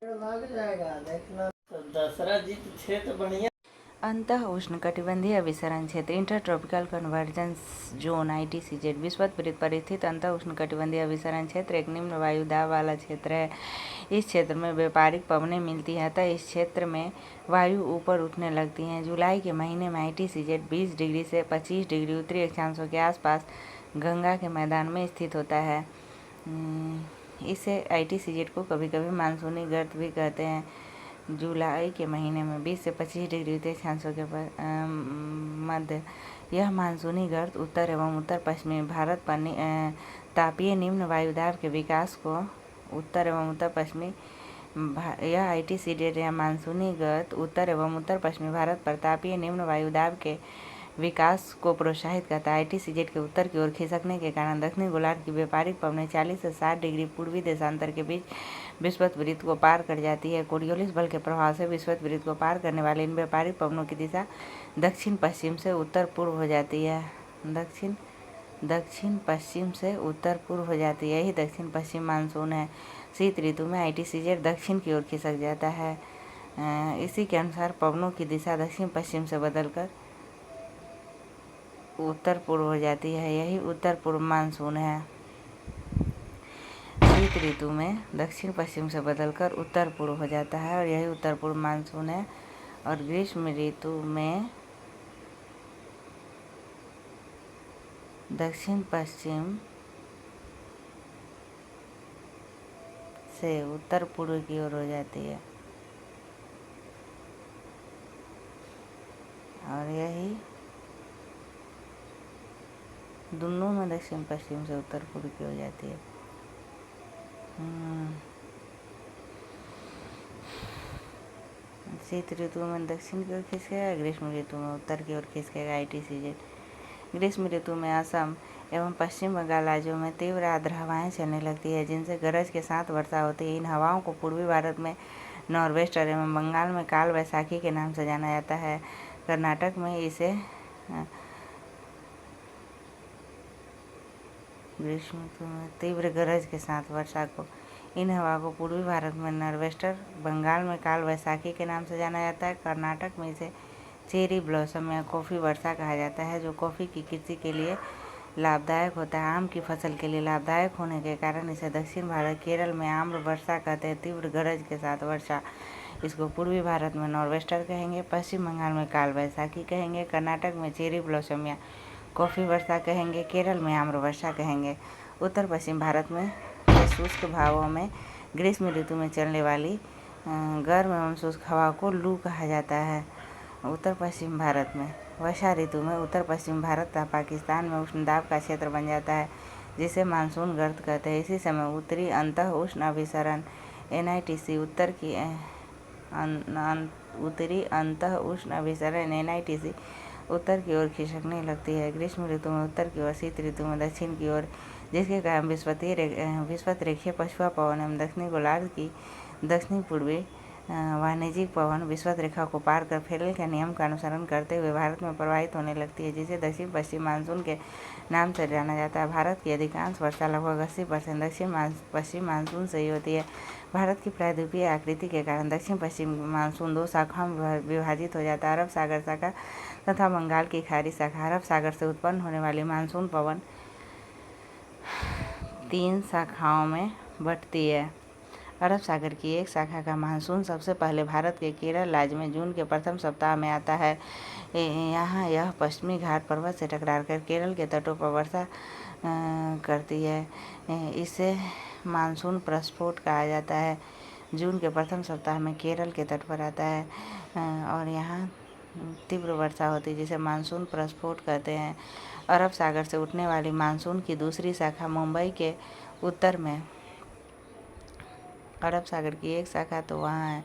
लग जाएगा देखना। तो दसरा जीत क्षेत्र बढ़िया। अंतः उष्णकटिबंधीय अभिसरण क्षेत्र inter tropical convergence zone ITCZ विषुवत पर स्थित अंतः उष्णकटिबंधीय अभिसरण क्षेत्र एक निम्न वायु दाब वाला क्षेत्र है। इस क्षेत्र में व्यापारिक पवनें मिलती हैं, अतः इस क्षेत्र में वायु ऊपर उठने लगती हैं। जुलाई के महीने में ITCZ 20 डिग्री से 25 डिग्री उत्तरी अक्षांशों के आसपास गंगा के मैदान में स्थित होता है। इसे ITCZ को कभी कभी मानसूनी गर्त भी कहते हैं। जुलाई के महीने में 20 से 25 डिग्री उत्तरी अक्षांशों के मध्य यह मानसूनी गर्त उत्तर एवं उत्तर पश्चिमी भारत पर तापीय निम्न वायुदाब के विकास को उत्तर एवं उत्तर पश्चिमी यह ITCZ या मानसूनी गर्त उत्तर एवं उत्तर पश्चिमी भारत पर तापीय निम्न वायुदाब के विकास को प्रोत्साहित करता है। ITCZ के उत्तर की ओर खिसकने के कारण दक्षिणी गोलार्ध की व्यापारिक पवनें 40 से 60 डिग्री पूर्वी देशांतर के बीच विषुवत वृत्त को पार कर जाती है। कोरियोलिस बल के प्रभाव से विषुवत वृत्त को पार करने वाले इन व्यापारिक पवनों की दिशा दक्षिण पश्चिम से उत्तर पूर्व हो जाती है। दक्षिण पश्चिम से उत्तर पूर्व हो जाती है। यही दक्षिण पश्चिम मानसून है। शीत ऋतु में ITCZ दक्षिण की ओर खिसक जाता है। इसी के अनुसार पवनों की दिशा दक्षिण पश्चिम से बदलकर उत्तर पूर्व हो जाती है। यही उत्तर पूर्व मानसून है। शीत ऋतु में दक्षिण पश्चिम से बदलकर उत्तर पूर्व हो जाता है और यही उत्तर पूर्व मानसून है। और ग्रीष्म ऋतु में दक्षिण पश्चिम से उत्तर पूर्व की ओर हो जाती है और यही दोनों में दक्षिण पश्चिम से उत्तर पूर्व की हो जाती है। शीत ऋतु में दक्षिण की ओर खिसकेगा, ग्रीष्म ऋतु में उत्तर की ओर खिसकेगा ITCZ। ग्रीष्म ऋतु में असम एवं पश्चिम बंगाल राज्यों में तीव्र आर्द्र हवाएं चलने लगती है, जिनसे गरज के साथ वर्षा होती है। इन हवाओं को पूर्वी भारत में नॉर्वेस्टर एवं बंगाल में काल वैसाखी के नाम से जाना जाता है। कर्नाटक में इसे ग्रीष्म ऋतु में तीव्र गरज के साथ वर्षा को इन हवा को पूर्वी भारत में नॉर्वेस्टर, बंगाल में काल वैसाखी के नाम से जाना जाता है। कर्नाटक में इसे चेरी ब्लॉसम या कॉफ़ी वर्षा कहा जाता है, जो कॉफ़ी की कृषि के लिए लाभदायक होता है। आम की फसल के लिए लाभदायक होने के कारण इसे दक्षिण भारत केरल में आम्र वर्षा कहते हैं। तीव्र गरज के साथ वर्षा इसको पूर्वी भारत में नॉर्वेस्टर कहेंगे, पश्चिम बंगाल में काल वैसाखी कहेंगे, कर्नाटक में चेरी ब्लॉसम या कॉफ़ी वर्षा कहेंगे, केरल में आम्र वर्षा कहेंगे। उत्तर पश्चिम भारत में शुष्क भागों में ग्रीष्म ऋतु में चलने वाली गर्म एवं शुष्क हवा को लू कहा जाता है। उत्तर पश्चिम भारत में वर्षा ऋतु में उत्तर पश्चिम भारत तथा पाकिस्तान में उष्ण दाब का क्षेत्र बन जाता है, जिसे मानसून गर्त कहते हैं। इसी समय उत्तरी अंतः उष्ण अभिसरण NITC उत्तरी अंतः उष्ण अभिसरण NITC उत्तर की ओर खिसकने लगती है। ग्रीष्म ऋतु में उत्तर की ओर, शीत ऋतु में दक्षिण की ओर, जिसके कारण विषुवत रेखीय पछुआ पवन एवं दक्षिणी गोलार्ध की दक्षिणी पूर्वी वाणिज्यिक पवन विषुवत रेखा को पार कर फेरल के नियम का अनुसरण करते हुए भारत में प्रवाहित होने लगती है, जिसे दक्षिण पश्चिम मानसून के नाम से जाना जाता है। भारत की अधिकांश वर्षा लगभग 80% दक्षिण पश्चिम मानसून से ही होती है। भारत की प्रायद्वीपीय आकृति के कारण दक्षिण पश्चिम मानसून 2 शाखाओं में विभाजित हो जाता है, अरब सागर शाखा तथा बंगाल की खाड़ी शाखा। अरब सागर से उत्पन्न होने वाली मानसून पवन 3 शाखाओं में बंटती है। अरब सागर की एक शाखा का मानसून सबसे पहले भारत के केरल राज्य में जून के प्रथम सप्ताह में आता है। यहाँ यह पश्चिमी घाट पर्वत से टकराकर केरल के तटों पर वर्षा करती है। इसे मानसून प्रस्फोट कहा जाता है। जून के प्रथम सप्ताह में केरल के तट पर आता है और यहाँ तीव्र वर्षा होती है, जिसे मानसून प्रस्फोट कहते हैं। अरब सागर से उठने वाली मानसून की दूसरी शाखा मुंबई के उत्तर में, अरब सागर की एक शाखा तो वहाँ है,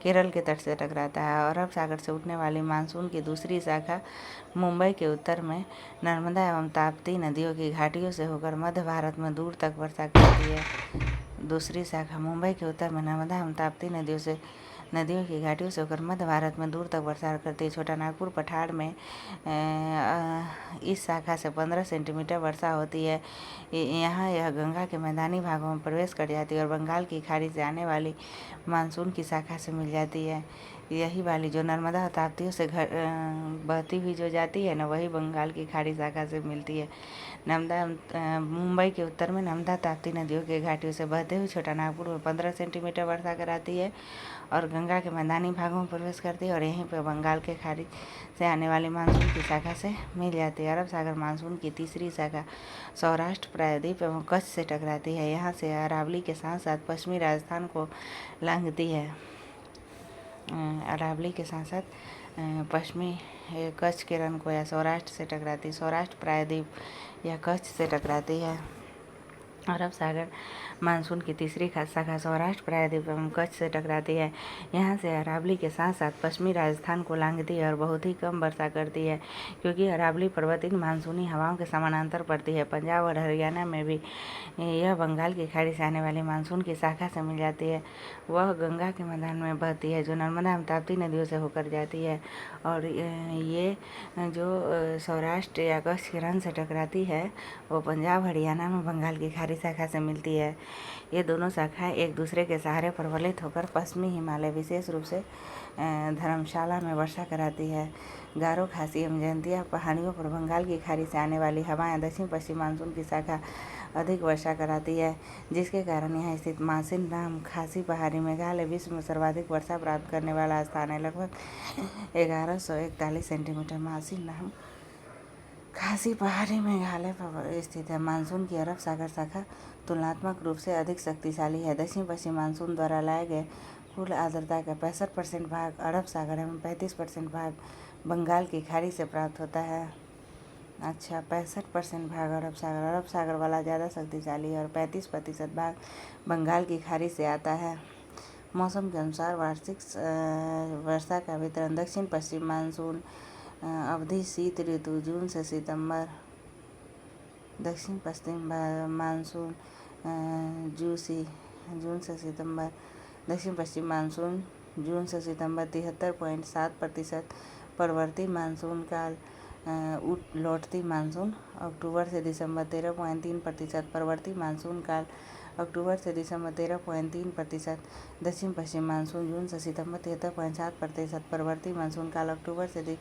केरल के तट से टकराता है। और अरब सागर से उठने वाली मानसून की दूसरी शाखा मुंबई के उत्तर में नर्मदा एवं ताप्ती नदियों की घाटियों से होकर मध्य भारत में दूर तक वर्षा करती है। दूसरी शाखा मुंबई के उत्तर में नर्मदा एवं ताप्ती नदियों से नदियों की घाटियों से होकर मध्य भारत में दूर तक प्रसार करती है। छोटा नागपुर पठार में इस शाखा से 15 सेंटीमीटर वर्षा होती है। यहाँ यह गंगा के मैदानी भागों में प्रवेश कर जाती है और बंगाल की खाड़ी से आने वाली मानसून की शाखा से मिल जाती है। यही वाली जो नर्मदा और ताप्तियों से बहती हुई जो जाती है ना, वही बंगाल की खाड़ी शाखा से मिलती है। मुंबई के उत्तर में नर्मदा ताप्ती नदियों के घाटियों से बहते हुए छोटा नागपुर में 15 सेंटीमीटर वर्षा कराती है और गंगा के मैदानी भागों में प्रवेश करती है और यहीं पर बंगाल के खाड़ी से आने वाली मानसून की शाखा से मिल जाती है। अरब सागर मानसून की तीसरी शाखा सौराष्ट्र, प्रायद्वीप एवं कच्छ से टकराती है। यहाँ से अरावली के साथ साथ पश्चिमी राजस्थान को लांघती है। अरावली के साथ साथ पश्चिमी कच्छ के रण को या सौराष्ट्र से टकराती, सौराष्ट्र, प्रायद्वीप या कच्छ से टकराती है। अरब सागर मानसून की तीसरी शाखा सौराष्ट्र, प्रायद्वीप एवं कच्छ से टकराती है। यहाँ से अरावली के साथ साथ पश्चिमी राजस्थान को लांघती है और बहुत ही कम वर्षा करती है, क्योंकि अरावली पर्वत इन मानसूनी हवाओं के समानांतर पड़ती है। पंजाब और हरियाणा में भी यह बंगाल की खाड़ी से आने वाली मानसून की शाखा से मिल जाती है। वह गंगा के मैदान में बहती है जो नर्मदा एवं ताप्ती नदियों से होकर जाती है और ये जो सौराष्ट्र या कच्छ के रण से टकराती है वो पंजाब, हरियाणा में बंगाल की खाड़ी शाखा से मिलती है। ये दोनों शाखाएं एक दूसरे के सहारे प्रबलित होकर पश्चिमी हिमालय, विशेष रूप से धर्मशाला में वर्षा कराती है। गारो, खासी एवं जयंतिया पहाड़ियों पर बंगाल की खाड़ी से आने वाली हवाएं दक्षिण पश्चिम मानसून की शाखा अधिक वर्षा कराती है, जिसके कारण यहाँ स्थित मासिन नाम खासी पहाड़ी मेघालय विश्व में सर्वाधिक वर्षा प्राप्त करने वाला स्थान है। लगभग 1141 सेंटीमीटर मासिन नाम खासी पहाड़ी मेघालय पर स्थित है। मानसून की अरब सागर शाखा तुलनात्मक रूप से अधिक शक्तिशाली है। दक्षिण पश्चिम मानसून द्वारा लाए गए कुल आर्द्रता का 65% भाग अरब सागर एवं 35% भाग बंगाल की खाड़ी से प्राप्त होता है। अच्छा, 65% भाग अरब सागर वाला ज़्यादा शक्तिशाली है और 35% भाग बंगाल की खाड़ी से आता है। मौसम के अनुसार वार्षिक वर्षा का वितरण दक्षिण पश्चिम मानसून अवधि शीत ऋतु जून से सितंबर, दक्षिण पश्चिम मानसून जून से सितंबर, दक्षिण पश्चिम मानसून जून से सितंबर 73.7%, परवर्ती मानसून काल लौटती मानसून अक्टूबर से दिसंबर 13.3%, परवर्ती मानसून काल अक्टूबर से दिसंबर 13.3%, दक्षिण पश्चिम मानसून जून से सितंबर 73.7%, परवर्ती मानसून काल अक्टूबर से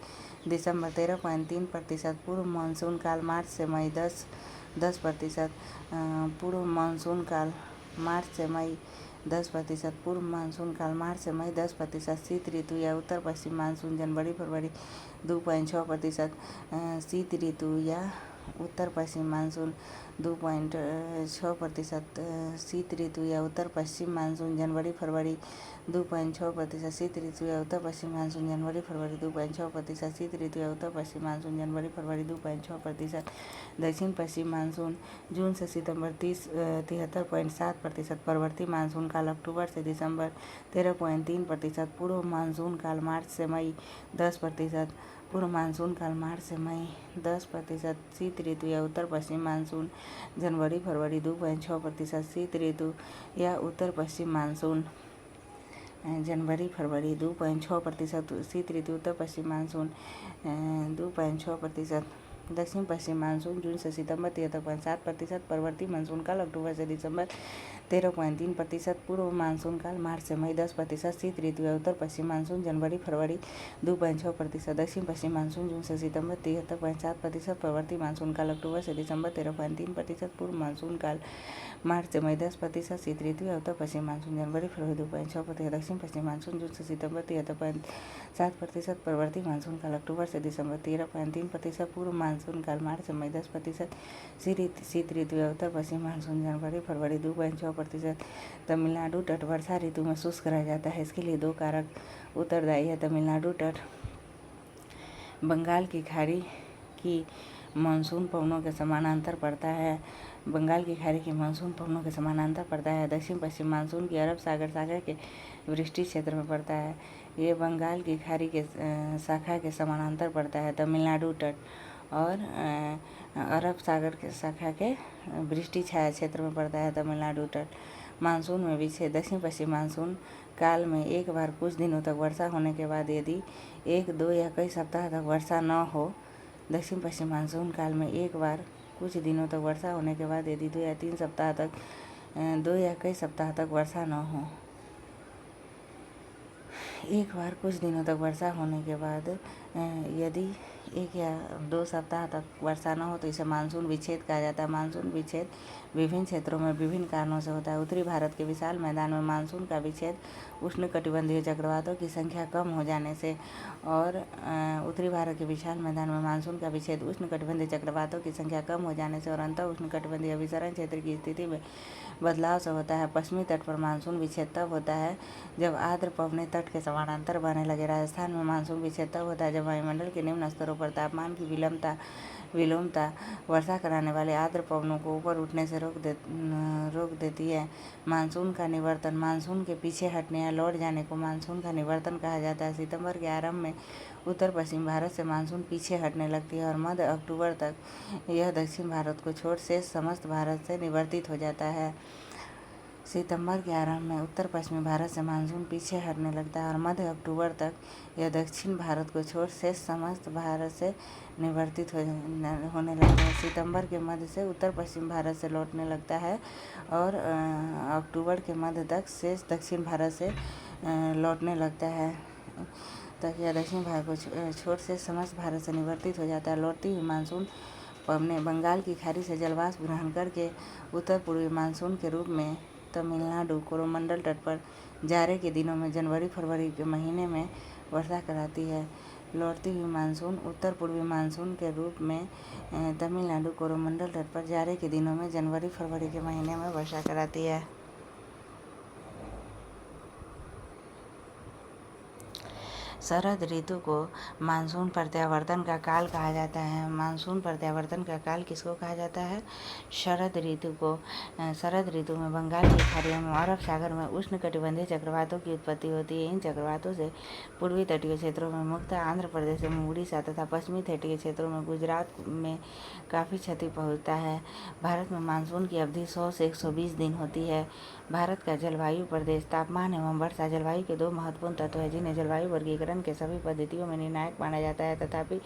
दिसंबर 13.3%, पूर्व मानसून काल मार्च से मई 10%, पूर्व मानसून काल मार्च से मई 10%, पूर्व मानसून काल मार्च से मई 10%, शीत ऋतु या उत्तर पश्चिम मानसून जनवरी फरवरी 2.6%, शीत ऋतु या उत्तर पश्चिम मानसून 2.6%, शीत ऋतु या उत्तर पश्चिम मानसून जनवरी फरवरी 2.6%, शीत ऋतु या उत्तर पश्चिम मानसून जनवरी फरवरी 2.6%, शीत ऋतु या उत्तर पश्चिम मानसून जनवरी फरवरी 2.6%, दक्षिण पश्चिम मानसून जून से सितंबर 73.7%, परवर्ती मानसून काल अक्टूबर से दिसंबर 13.3%, पूर्व मानसून काल मार्च से मई 10%, पूर्व मानसून काल मार्च से मई 10%, शीत ऋतु या उत्तर पश्चिम मानसून जनवरी फरवरी 2.6%, शीत ऋतु या उत्तर पश्चिम मानसून जनवरी फरवरी 2.6%, शीत ऋतु उत्तर पश्चिम मानसून 2.6%, दक्षिण पश्चिम मानसून जून से सितंबर 73.7%, परवर्ती मानसून काल अक्टूबर से दिसंबर 13.3%, पूर्व मानसून काल मार्च से मई 10%, शीत ऋतु या उत्तर पश्चिम मानसून जनवरी फरवरी 2.6%, दक्षिण पश्चिम मानसून जून से सितंबर 73.7%, परवर्ती मानसून काल अक्टूबर से दिसंबर 13.3%, पूर्व मानसून काल मार्च से मई 10%, शीत ऋतु या उत्तर पश्चिम मानसून जनवरी फरवरी 2.6%, दक्षिण पश्चिम मानसून जून से सितंबर 73.7%, परवर्ती मानसून काल अक्टूबर से दिसंबर 13.3%, पूर्व मानसून काल मार्च से मई 10%, शीत ऋतु या उत्तर पश्चिम मानसून जनवरी फरवरी 2.6%। तमिलनाडु तट वर्षा ऋतु में शुष्क रह जाता है। इसके लिए 2 कारक उत्तरदायी है। तमिलनाडु तट बंगाल की खाड़ी की मानसून पवनों के समानांतर पड़ता है। बंगाल की खाड़ी की मानसून पवनों के समानांतर पड़ता है। दक्षिण पश्चिम मानसून की अरब सागर शाखा के वृष्टि क्षेत्र में पड़ता है। ये बंगाल की खाड़ी के शाखा के समानांतर पड़ता है। तमिलनाडु तट और अरब सागर के शाखा के वृष्टि छाया क्षेत्र में पड़ता है। तमिलनाडु तट मानसून में विच्छेद दक्षिण पश्चिम मानसून काल में एक बार कुछ दिनों तक वर्षा होने के बाद यदि 1, 2 या कई सप्ताह तक वर्षा न हो। दक्षिण पश्चिम मानसून काल में एक बार कुछ दिनों तक वर्षा होने के बाद यदि 2 या 3 सप्ताह तक 2 या कई सप्ताह तक वर्षा न हो। एक बार कुछ दिनों तक वर्षा होने के बाद यदि 1 या 2 सप्ताह तक वर्षा न हो तो इसे मानसून विच्छेद कहा जाता है। मानसून विच्छेद विभिन्न क्षेत्रों में विभिन्न कारणों से होता है। उत्तरी भारत के विशाल मैदान में मानसून का विच्छेद उष्णकटिबंधीय चक्रवातों की संख्या कम हो जाने से और उत्तरी भारत के विशाल मैदान में मानसून का विच्छेद उष्णकटिबंधीय चक्रवातों की संख्या कम हो जाने से और अंतः उष्णकटिबंधीय अभिसरण क्षेत्र की स्थिति में बदलाव से होता है। पश्चिमी तट पर मानसून विच्छेद तब होता है जब आर्द्र पवनें तट के समानांतर बहने लगे। राजस्थान में मानसून विच्छेद तब होता है जब वायुमंडल के निम्न स्तरों पर तापमान की विलोमता वर्षा कराने वाले आर्द्र पवनों को ऊपर उठने से रोक देती है। मानसून का निवर्तन मानसून के पीछे हटने या लौट जाने को मानसून का निवर्तन कहा जाता है। सितंबर के आरंभ में उत्तर पश्चिम भारत से मानसून पीछे हटने लगती है और मध्य अक्टूबर तक यह दक्षिण भारत को छोड़ शेष समस्त भारत से निवर्तित हो जाता है। सितंबर के आरंभ में उत्तर पश्चिमी भारत से मानसून पीछे हटने लगता है और मध्य अक्टूबर तक यह दक्षिण भारत को छोड़ शेष समस्त भारत से निवर्तित होने लगता है। सितंबर के मध्य से उत्तर पश्चिम भारत से लौटने लगता है और अक्टूबर के मध्य तक शेष दक्षिण भारत से लौटने लगता है तक यह दक्षिण भारत को छोड़ शेष समस्त भारत से निवर्तित हो जाता है। लौटती हुई मानसून पवनें बंगाल की खाड़ी से जलवाष्प ग्रहण करके उत्तर पूर्वी मानसून के रूप में तमिलनाडु कोरोमंडल तट पर जाड़े के दिनों में जनवरी-फरवरी के महीने में वर्षा कराती है। लौटती हुई मानसून उत्तर पूर्वी मानसून के रूप में तमिलनाडु कोरोमंडल तट पर जाड़े के दिनों में जनवरी-फरवरी के महीने में वर्षा कराती है। शरद ऋतु को मानसून प्रत्यावर्तन का काल कहा जाता है। मानसून प्रत्यावर्तन का काल किसको कहा जाता है? शरद ऋतु को। शरद ऋतु में बंगाल की खाड़ियों में अरब सागर में उष्णकटिबंधीय चक्रवातों की उत्पत्ति होती है। इन चक्रवातों से पूर्वी तटीय क्षेत्रों में मुख्यतः आंध्र प्रदेश एवं उड़ीसा तथा पश्चिमी तटीय क्षेत्रों में गुजरात में काफ़ी क्षति पहुँचता है। भारत में मानसून की अवधि 100 से 120 दिन होती है। भारत का जलवायु प्रदेश तापमान एवं वर्षा जलवायु के 2 महत्वपूर्ण तत्व हैं जिन्हें जलवायु वर्गीकरण के सभी पद्धतियों में निर्णायक माना जाता है। तथापि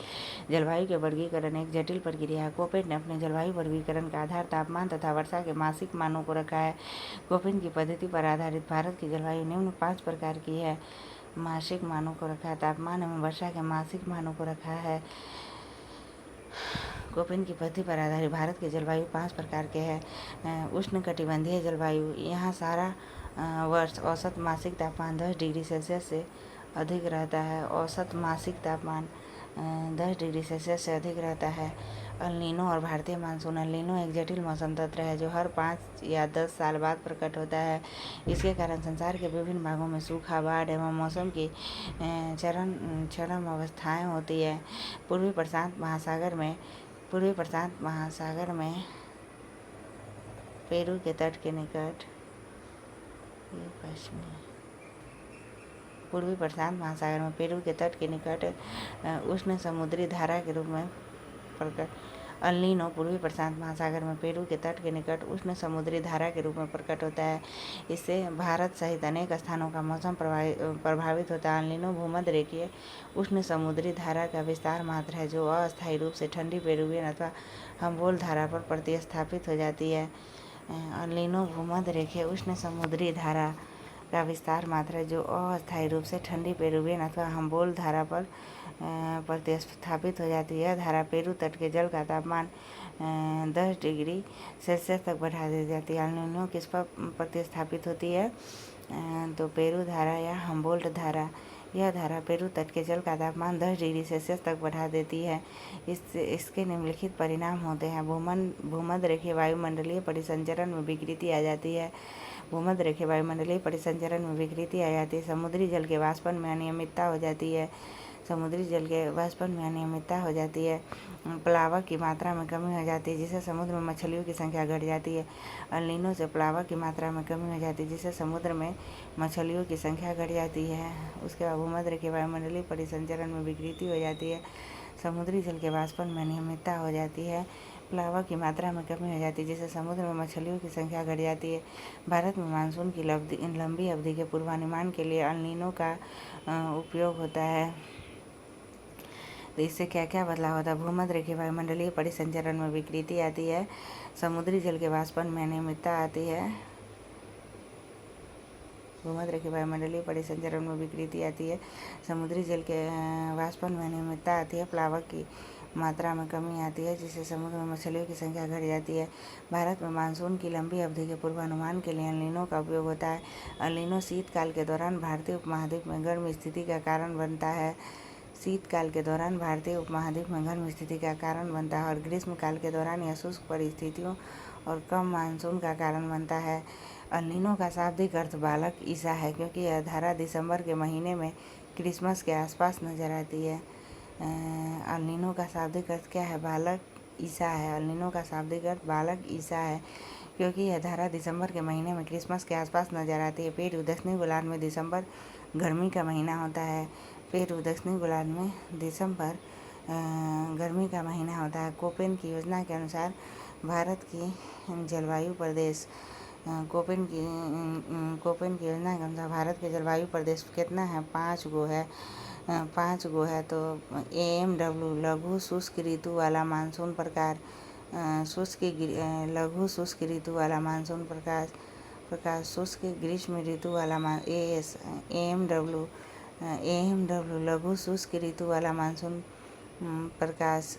जलवायु के वर्गीकरण एक जटिल प्रक्रिया है। कोपेन ने अपने जलवायु वर्गीकरण का आधार तापमान तथा वर्षा के मासिक मानों को रखा है। कोपेन की पद्धति पर आधारित भारत की जलवायु निम्न 5 प्रकार की है। मासिक मानों को रखा है, तापमान एवं वर्षा के मासिक मानों को रखा है। कोपेन की पद्धति पर आधारित भारत की जलवायु 5 प्रकार के है। उष्णकटिबंधीय जलवायु, यहाँ सारा वर्ष औसत मासिक तापमान 10 डिग्री सेल्सियस से अधिक रहता है। औसत मासिक तापमान 10 डिग्री सेल्सियस से अधिक रहता है। अल नीनो और भारतीय मानसून। अल नीनो एक जटिल मौसम तंत्र है जो हर 5 या 10 साल बाद प्रकट होता है। इसके कारण संसार के विभिन्न भागों में सूखा, बाढ़ एवं मौसम की चरम अवस्थाएं होती है। पूर्वी प्रशांत महासागर में पेरू के तट के निकट पूर्वी प्रशांत महासागर में पेरू के तट के निकट उष्ण समुद्री धारा के रूप में प्रकट अल नीनो पूर्वी प्रशांत महासागर में पेरू के तट के निकट उष्ण समुद्री धारा के रूप में प्रकट होता है। इससे भारत सहित अनेक स्थानों का मौसम प्रभावित होता है। अल नीनो भूमध्य रेखीय उष्ण समुद्री धारा का विस्तार मात्र है जो अस्थायी रूप से ठंडी पेरुवियन अथवा हम्बोल्ट धारा पर प्रतिस्थापित हो जाती है। अल नीनो भूमध्य रेखीय उष्ण समुद्री धारा का विस्तार मात्र है जो अस्थायी रूप से ठंडी पेरुवियन अथवा हम्बोल्ट धारा पर प्रतिस्थापित हो जाती है। यह धारा पेरू तट के जल का तापमान 10 डिग्री सेल्सियस तक बढ़ा दी जाती है। अल नीनो किस पर प्रतिस्थापित होती है? तो पेरू धारा या हम्बोल्ट धारा। यह धारा पेरू तट के जल का तापमान 10 डिग्री सेल्सियस तक बढ़ा देती है। इसके निम्नलिखित परिणाम होते हैं। भूमध्य रेखीय वायुमंडलीय परिसंचरण में विकृति आ जाती है। भूमध्य रेखीय वायुमंडलीय परिसंचरण में विकृति आ जाती है। समुद्री जल के वाष्पन में अनियमितता हो जाती है। प्लावक की मात्रा में कमी हो जाती है जिससे समुद्र में मछलियों की संख्या घट जाती है। अल नीनो से प्लावक की मात्रा में कमी हो जाती है जिससे समुद्र में मछलियों की संख्या घट जाती है। उसके बाद भूमध्य रेखीय वायुमंडलीय परिसंचरण में विकृति हो जाती है। समुद्री जल के वाष्पन में अनियमितता हो जाती है। प्लावा की मात्रा में कमी हो जाती है, जिससे समुद्र में मछलियों की संख्या घट जाती है। भारत में मानसून की लंबी अवधि के पूर्वानुमान के लिए एल नीनो का उपयोग होता है। तो इससे क्या क्या बदलाव होता है? भूमध्य रेखीय वायुमंडलीय परिसंचरण में विकृति आती है। समुद्री जल के वाष्पन में अनियमितता आती है। भूमध्य रेखीय वायुमंडलीय परिसंचरण में विकृति आती है। समुद्री जल के वाष्पन में अनियमितता आती है। प्लावक की मात्रा में कमी आती है, जिससे समुद्र में मछलियों की संख्या घट जाती है। भारत में मानसून की लंबी अवधि के पूर्वानुमान के लिए एल नीनो का उपयोग होता है। एल नीनो शीतकाल के दौरान भारतीय उपमहाद्वीप में गर्म स्थिति का कारण बनता है। शीतकाल के दौरान भारतीय उपमहाद्वीप में गर्म स्थिति का कारण बनता है और ग्रीष्मकाल के दौरान यह शुष्क परिस्थितियों और कम मानसून का कारण बनता है। एल नीनो का शाब्दिक अर्थ बालक ईसा है, क्योंकि यह धारा दिसंबर के महीने में क्रिसमस के आसपास नजर आती है। एल नीनो का शाब्दिक अर्थ क्या है? बालक ईसा है। एल नीनो का शाब्दिक अर्थ बालक ईसा है, क्योंकि यह धारा दिसंबर के महीने में क्रिसमस के आसपास नजर आती है। पेरू दक्षिणी गोलार्ध में दिसंबर गर्मी का महीना होता है। पेरू दक्षिणी गोलार्ध में दिसंबर गर्मी का महीना होता है। कोपेन की योजना के अनुसार भारत की जलवायु प्रदेश कोपेन की योजना के अनुसार भारत के जलवायु प्रदेश कितना है? 5 गो है। 5 गो है। तो AMW लघु शुष्क ऋतु वाला मानसून प्रकार, लघु शुष्क ऋतु वाला मानसून प्रकार शुष्क ग्रीष्म ऋतु वाला AMW लघु शुष्क ऋतु वाला मानसून प्रकाश,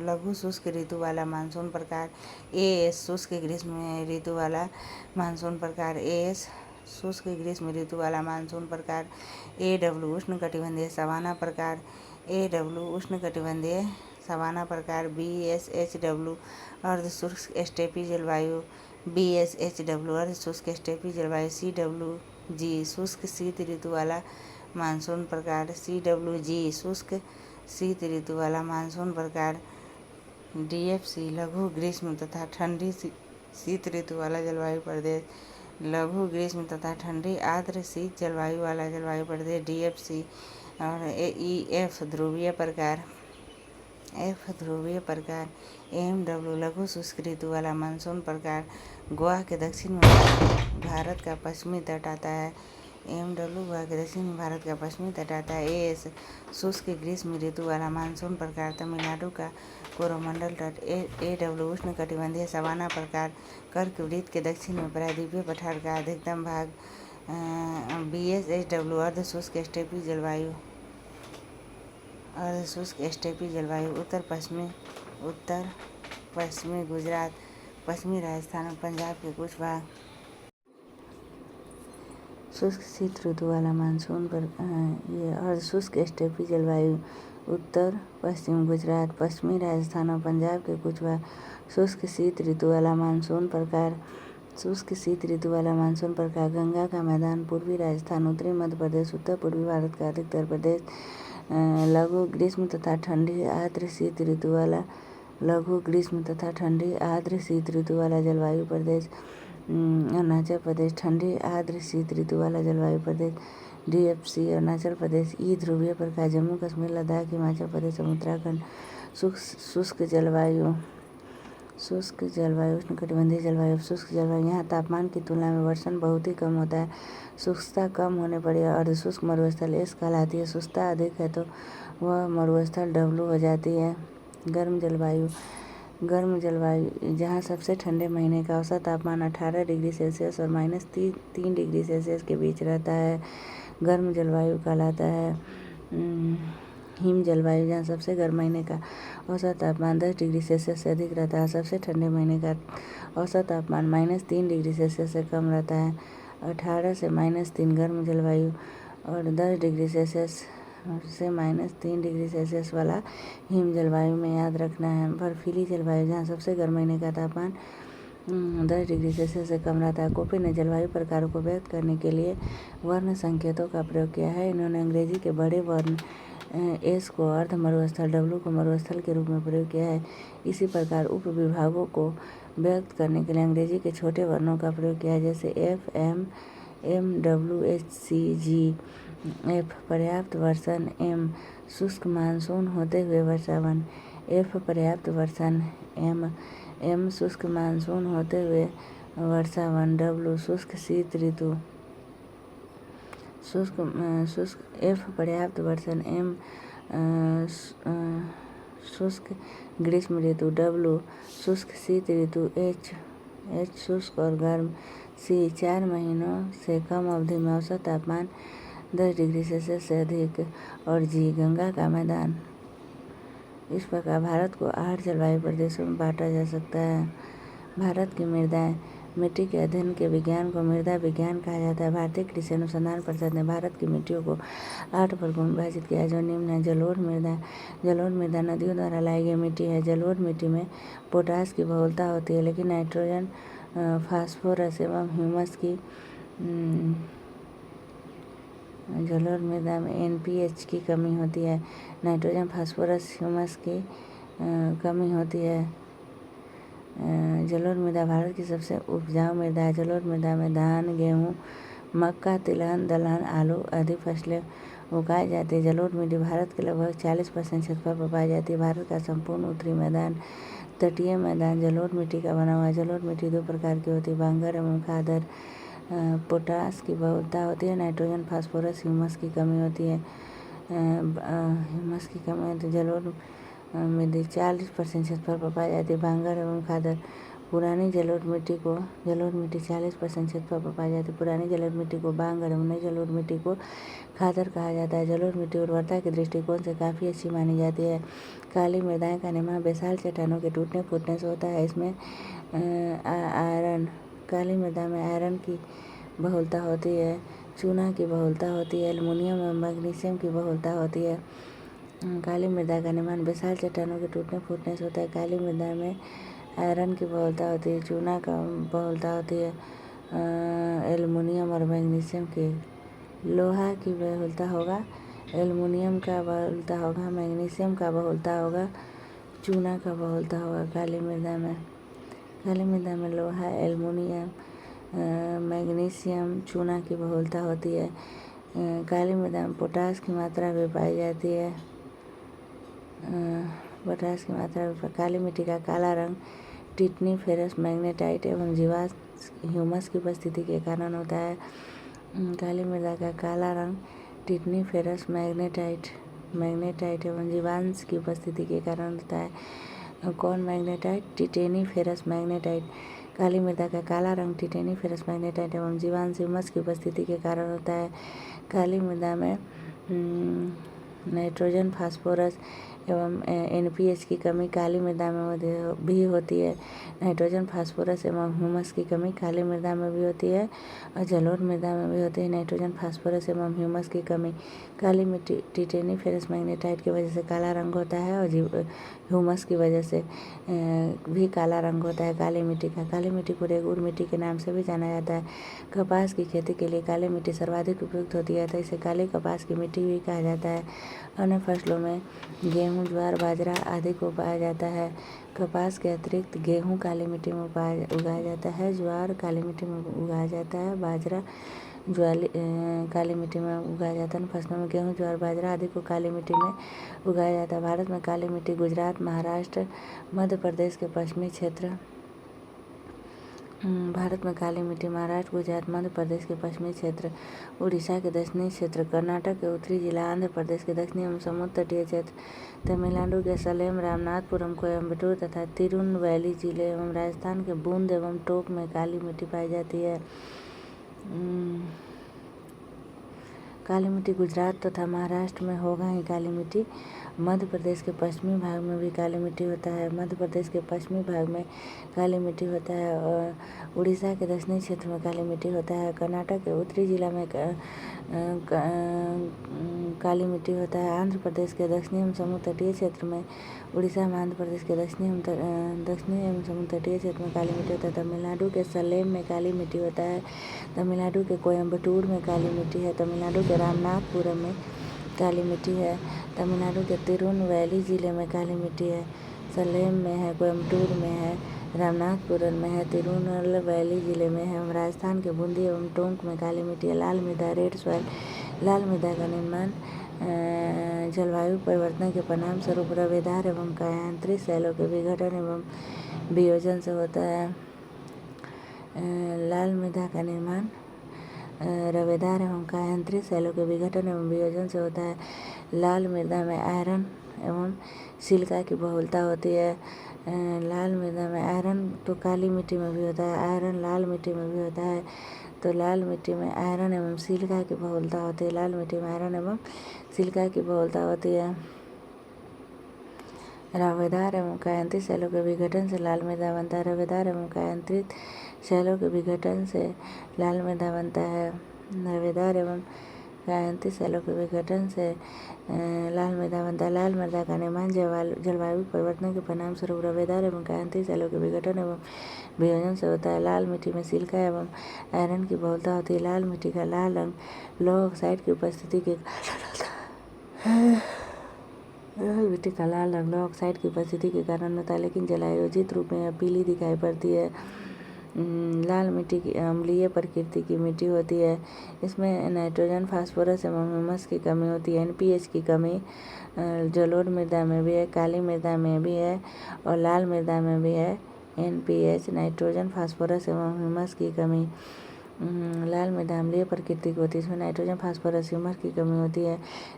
लघु शुष्क ऋतु वाला मानसून प्रकार। AS शुष्क ग्रीष्म ऋतु वाला मानसून प्रकार। AS शुष्क ग्रीष्म ऋतु वाला मानसून प्रकार। AW उष्णकटिबंधीय सवाना प्रकार। AW उष्णकटिबंधीय सवाना प्रकार। BSHW अर्ध शुष्क स्टेपी जलवायु। BSHW अर्ध शुष्क स्टेपी जलवायु। CWG शुष्क शीत ऋतु वाला मानसून प्रकार। CWG शुष्क शीत ऋतु वाला मानसून प्रकार। DFC लघु ग्रीष्म तथा ठंडी शीत ऋतु वाला जलवायु प्रदेश। लघु ग्रीष्म तथा ठंडी आर्द्र शीत जलवायु वाला जलवायु प्रदेश DFC। और EF ध्रुवीय प्रकार। F ध्रुवीय प्रकार। AMW लघु शुष्क ऋतु वाला मानसून प्रकार। गोवा के दक्षिण में भारत का पश्चिमी तट आता है। AMW गोवा के दक्षिण में भारत का पश्चिमी तट आता है। AS शुष्क ग्रीष्म ऋतु वाला मानसून प्रकार। तमिलनाडु का कोरोमंडल तट। AW उष्णकटिबंधीय सवाना प्रकार। कर्कवृत्त के दक्षिण में प्रायद्वीपीय पठार का अधिकतम भाग। BSHW अर्ध शुष्क स्टेपी जलवायु। अर्ध शुष्क स्टेपी जलवायु। उत्तर पश्चिमी गुजरात, पश्चिमी राजस्थान और पंजाब के कुछ भाग। शुष्क शीत ऋतु वाला मानसून पर ये अर्ध शुष्क स्टेपी जलवायु। उत्तर पश्चिम गुजरात, पश्चिमी राजस्थान और पंजाब के कुछ भाग। शुष्क शीत ऋतु वाला मानसून प्रकार। शुष्क शीत ऋतु वाला मानसून प्रकार। गंगा का मैदान, पूर्वी राजस्थान, उत्तरी मध्य प्रदेश, उत्तर पूर्वी भारत का अधिकतर प्रदेश। लघु ग्रीष्म तथा ठंडी आर्द्र शीत ऋतु वाला। लघु ग्रीष्म तथा ठंडी आर्द्र शीत ऋतु वाला जलवायु प्रदेश। अरुणाचल प्रदेश ठंडी आर्द्र शीत ऋतु वाला जलवायु प्रदेश। DFC अरुणाचल प्रदेश। ई ध्रुवीय प्रकार। जम्मू कश्मीर, लद्दाख, हिमाचल प्रदेश और उत्तराखंड। शुष्क जलवायु। शुष्क जलवायु उष्णकटिबंधीय जलवायु। शुष्क जलवायु यहाँ तापमान की तुलना में वर्षण बहुत ही कम होता है। शुष्कता कम होने पर यह अर्धशुष्क मरुस्थल S कहलाती है। शुष्कता अधिक है तो वह मरुस्थल W हो जाती है। गर्म जलवायु। गर्म जलवायु जहाँ सबसे ठंडे महीने का औसत तापमान 18 डिग्री सेल्सियस और -3 डिग्री सेल्सियस के बीच रहता है, गर्म जलवायु कहलाता है। हिम जलवायु जहाँ सबसे गर्म महीने का औसत तापमान 10 डिग्री सेल्सियस से अधिक रहता है, सबसे ठंडे महीने का औसत तापमान -3 डिग्री सेल्सियस से कम रहता है। 18 से -3 गर्म जलवायु और 10 डिग्री सेल्सियस से -3 डिग्री सेल्सियस वाला हिम जलवायु में याद रखना है। बर्फीली जलवायु जहाँ सबसे गर्म महीने का तापमान 10 डिग्री सेल्सियस से कम रहता है। कोपे ने जलवायु प्रकारों को व्यक्त करने के लिए वर्ण संकेतों का प्रयोग किया है। इन्होंने अंग्रेजी के बड़े वर्ण S को अर्ध मरुस्थल, W को मरुस्थल के रूप में प्रयोग किया है। इसी प्रकार उप विभागों को व्यक्त करने के लिए अंग्रेजी के छोटे वर्णों का प्रयोग किया है, जैसे F, M, W, H, C, G। F पर्याप्त वर्षण, M शुष्क मानसून होते हुए वर्षावन। F पर्याप्त वर्षण, एम शुष्क मानसून होते हुए वर्षावन। डब्लू शुष्क शीत ऋतु। शुष्क एफ पर्याप्त वर्षा। एम शुष्क ग्रीष्म ऋतु। डब्लू शुष्क शीत ऋतु। एच शुष्क और गर्म। सी 4 महीनों से कम अवधि में औसत तापमान 10 डिग्री सेल्सियस से अधिक। और जी गंगा का मैदान। इस प्रकार भारत को 8 जलवायु प्रदेशों में बांटा जा सकता है। भारत की मृदाएं। मिट्टी के अध्ययन के विज्ञान को मृदा विज्ञान कहा जाता है। भारतीय कृषि अनुसंधान परिषद ने भारत की मिट्टियों को 8 वर्गों में विभाजित किया है जो निम्न है। जलोढ़ मृदा। जलोढ़ मृदा नदियों द्वारा लाई गई मिट्टी है। जलोढ़ मिट्टी में पोटास की बहुलता होती है लेकिन नाइट्रोजन, फास्फोरस एवं ह्यूमस की जलोढ़ मृदा में NPH की कमी होती है। नाइट्रोजन, फास्फोरस, ह्यूमस की कमी होती है। जलोढ़ मृदा भारत की सबसे उपजाऊ मृदा है। जलोढ़ मृदा में धान, गेहूँ, मक्का, तिलहन, दलहन, आलू आदि फसलें उगाई जाती है। जलोढ़ मिट्टी भारत के लगभग 40% क्षेत्रफल पर पाई जाती है। भारत का संपूर्ण उत्तरी मैदान तटीय मैदान जलोढ़ मिट्टी का बना हुआ है। जलोढ़ मिट्टी 2 प्रकार की होती है, बांगर एवं खादर। पोटास की बहुलता होती है। नाइट्रोजन, फास्फोरस, ह्यूमस की कमी होती है। ह्यूमस की कमी होती है। जलोढ़ मिट्टी 40% क्षेत्रफल पर पाई जाती है। बांगर एवं खादर। पुरानी जलोढ़ मिट्टी 40% क्षेत्रफल पर पाई जाती है। पुरानी जलोढ़ मिट्टी को बांगर एवं नई जलोढ़ मिट्टी को खादर कहा जाता है। जलोढ़ मिट्टी उर्वरता के दृष्टिकोण से काफ़ी अच्छी मानी जाती है। काली मृदाएं का निर्माण बेसाल चट्टानों के टूटने फूटने से होता है। इसमें आयरन। काली मृदा में आयरन की बहुलता होती है, चूना की बहुलता होती है, एल्युमिनियम एवं मैग्नीशियम की बहुलता होती है। काली मृदा का निर्माण बेसाल चट्टानों के टूटने फूटने से होता है। काली मृदा में आयरन की बहुलता होती है, चूना का बहुलता होती है, एल्युमिनियम और मैग्नीशियम की। लोहा की बहुलता होगा, एल्युमिनियम का बहुलता होगा, मैग्नीशियम का बहुलता होगा, चूना का बहुलता होगा। काली मृदा में लोहा, एल्युमिनियम, मैग्नीशियम, चूना की बहुलता होती है। काली मृदा में पोटास की मात्रा भी पाई जाती है। काली मिट्टी का काला रंग टिटनी, फेरस, मैग्नेटाइट एवं जीवाश्म ह्यूमस की उपस्थिति के कारण होता है। काली मृदा का काला रंग टिटनी, फेरस, मैग्नेटाइट एवं जीवांश की उपस्थिति के कारण होता है। कौन मैग्नेटाइट? टिटेनी, फेरस, मैग्नेटाइट। काली मृदा का काला रंग टिटेनी, फेरस, मैग्नेटाइट एवं जीवांश ह्यूमस की उपस्थिति के कारण होता है। काली मृदा में नाइट्रोजन, फास्फोरस एवं NPH की कमी काली मृदा में भी होती है। नाइट्रोजन, फास्फोरस एवं ह्यूमस की कमी काली मृदा में भी होती है और जलोढ़ मृदा में भी होती है। नाइट्रोजन, फास्फोरस एवं ह्यूमस की कमी। काली मिट्टी टिटेनी, फेरस, मैग्नेटाइट की वजह से काला रंग होता है और ह्यूमस की वजह से भी काला रंग होता है काली मिट्टी का। काली मिट्टी को रेगूर मिट्टी के नाम से भी जाना जाता है। कपास की खेती के लिए काली मिट्टी सर्वाधिक उपयुक्त होती है, तो इसे काली कपास की मिट्टी भी कहा जाता है। अन्य फसलों में गेहूँ, ज्वार, बाजरा आदि को उगाया जाता है। कपास के अतिरिक्त गेहूँ काली मिट्टी में उगाया जाता है, ज्वार काली मिट्टी में उगाया जाता है, बाजरा काली मिट्टी में उगाया जाता है। फसलों में गेहूँ, ज्वार, बाजरा आदि को काली मिट्टी में उगाया जाता है। भारत में काली मिट्टी गुजरात, महाराष्ट्र, मध्य प्रदेश के पश्चिमी क्षेत्र भारत में काली मिट्टी महाराष्ट्र, गुजरात, मध्य प्रदेश के पश्चिमी क्षेत्र, उड़ीसा के दक्षिणी क्षेत्र, कर्नाटक के उत्तरी जिला, आंध्र प्रदेश के दक्षिणी एवं समुद्र तटीय क्षेत्र, तमिलनाडु के सलेम, रामनाथपुरम, कोयम्बटूर तथा तिरुनवैली जिले एवं राजस्थान के बूंद एवं टोंक में काली मिट्टी पाई जाती है। काली मिट्टी गुजरात तथा महाराष्ट्र में होगा ही काली मिट्टी। मध्य प्रदेश के पश्चिमी भाग में भी काली मिट्टी होता है। मध्य प्रदेश के पश्चिमी भाग में काली मिट्टी होता है और उड़ीसा के दक्षिणी क्षेत्र में काली मिट्टी होता है। कर्नाटक के उत्तरी जिला में काली मिट्टी होता है। आंध्र प्रदेश के दक्षिणी एवं समुद्र तटीय क्षेत्र में, उड़ीसा में आंध्र प्रदेश के दक्षिणी एवं समुद्र तटीय क्षेत्र में काली मिट्टी होता है। तमिलनाडु के सलेम में काली मिट्टी होता है। तमिलनाडु के कोयम्बटूर में काली मिट्टी है। तमिलनाडु के रामनाथपुरम में काली मिट्टी है। तमिलनाडु के तिरुनवैली जिले में काली मिट्टी है। सलेम में है, कोयम्बटूर में है, रामनाथपुरम में है, तिरुनवैली जिले में है एवं राजस्थान के बूंदी एवं टोंक में काली मिट्टी है। लाल मृदा, रेड सॉइल। लाल मृदा का निर्माण जलवायु परिवर्तन के परिणाम स्वरूप रवेदार एवं कायांतरित सेलों के विघटन एवं वियोजन से होता है। लाल मृदा का निर्माण रवेदार एवं कायांतरित सेलों के विघटन एवं वियोजन से होता है। लाल मृदा में आयरन एवं सिलिका की बहुलता होती है। लाल मृदा में आयरन तो काली मिट्टी में भी होता है, आयरन लाल मिट्टी में भी होता है। तो लाल मिट्टी में आयरन एवं सिलिका की बहुलता होती है। लाल मिट्टी में आयरन एवं सिलिका की बहुलता होती है। रवेदार एवं कायांतरित सेलों के विघटन से लाल मृदा बनता है। रवेदार एवं कायांतरित सेलों के विघटन से लाल मृदा बनता है। रवेदार एवं कायांतरित सेलों के विघटन से लाल मृदा बनता है। लाल मृदा का निर्माण जलवायु परिवर्तन के परिणाम स्वरूप रवेदार एवं कायांतरित सेलों के विघटन एवं वियोजन से होता है। लाल मिट्टी में सिलिका एवं आयरन की बहुलता होती है। लाल मिट्टी का लाल रंग लौह ऑक्साइड की उपस्थिति के लाल मिट्टी का लाल रंग लौह ऑक्साइड की उपस्थिति के कारण होता है, लेकिन जलायोजित रूप में पीली दिखाई पड़ती है। लाल मिट्टी की अम्लीय प्रकृति की मिट्टी होती है। इसमें नाइट्रोजन, फास्फोरस एवं ह्यूमस की कमी होती है। एनपीएच की कमी जलोढ़ मृदा में भी है, काली मृदा में भी है और लाल मृदा में भी है। एनपीएच, नाइट्रोजन, फास्फोरस एवं ह्यूमस की कमी। लाल मृदा अम्लीय प्रकृति की होती है। इसमें नाइट्रोजन, फास्फोरस, ह्यूमस की कमी होती है।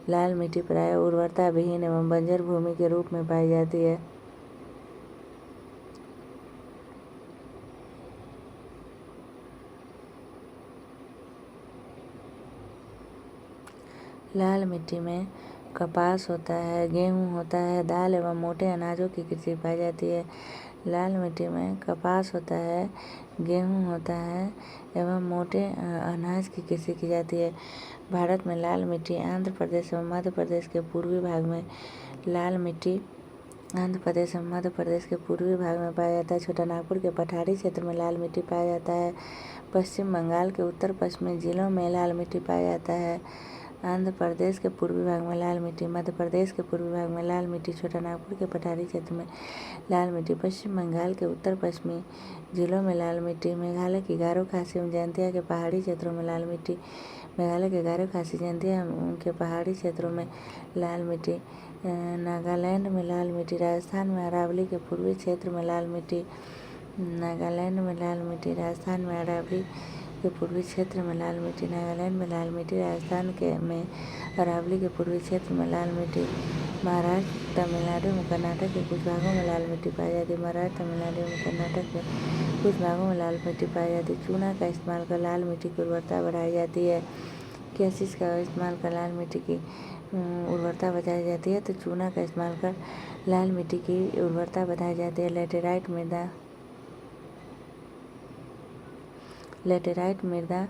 लाल मिट्टी प्रायः उर्वरता विहीन एवं बंजर भूमि के रूप में पाई जाती है। लाल मिट्टी में कपास होता है, गेहूँ होता है, दाल एवं मोटे अनाजों की खेती पाई जाती है। लाल मिट्टी में कपास होता है, गेहूँ होता है एवं मोटे अनाज की खेती की जाती है। भारत में लाल मिट्टी आंध्र प्रदेश एवं मध्य प्रदेश के पूर्वी भाग में लाल मिट्टी आंध्र प्रदेश एवं मध्य प्रदेश के पूर्वी भाग में पाया जाता है। छोटा नागपुर के पठारी क्षेत्र में लाल मिट्टी पाया जाता है। पश्चिम बंगाल के उत्तर पश्चिमी जिलों में लाल मिट्टी पाया जाता है। आंध्र प्रदेश के पूर्वी भाग में लाल मिट्टी, मध्य प्रदेश के पूर्वी भाग में लाल मिट्टी, छोटा नागपुर के पठारी क्षेत्र में लाल मिट्टी, पश्चिम बंगाल के उत्तर पश्चिमी जिलों में लाल मिट्टी, मेघालय की गारो खासी एवं जयंतिया के पहाड़ी क्षेत्रों में लाल मिट्टी, मेघालय के गारो खासी जयंतिया के पहाड़ी क्षेत्रों में लाल मिट्टी, नागालैंड में लाल मिट्टी, राजस्थान में अरावली के पूर्वी क्षेत्र में लाल मिट्टी, नागालैंड में लाल मिट्टी, राजस्थान में अरावली के पूर्वी क्षेत्र में लाल मिट्टी, नागालैंड में लाल मिट्टी, राजस्थान में अरावली के पूर्वी क्षेत्र में लाल मिट्टी, महाराष्ट्र, तमिलनाडु में कर्नाटक के कुछ भागों में लाल मिट्टी पाई जाती है। महाराष्ट्र, तमिलनाडु में कर्नाटक के कुछ भागों में लाल मिट्टी पाई जाती है। चूना का इस्तेमाल कर लाल मिट्टी की उर्वरता बढ़ाई जाती है। कैसिस का इस्तेमाल कर लाल मिट्टी की उर्वरता बढ़ाई जाती है। तो चूना का इस्तेमाल कर लाल मिट्टी की उर्वरता बढ़ाई जाती है। लेटेराइट मृदा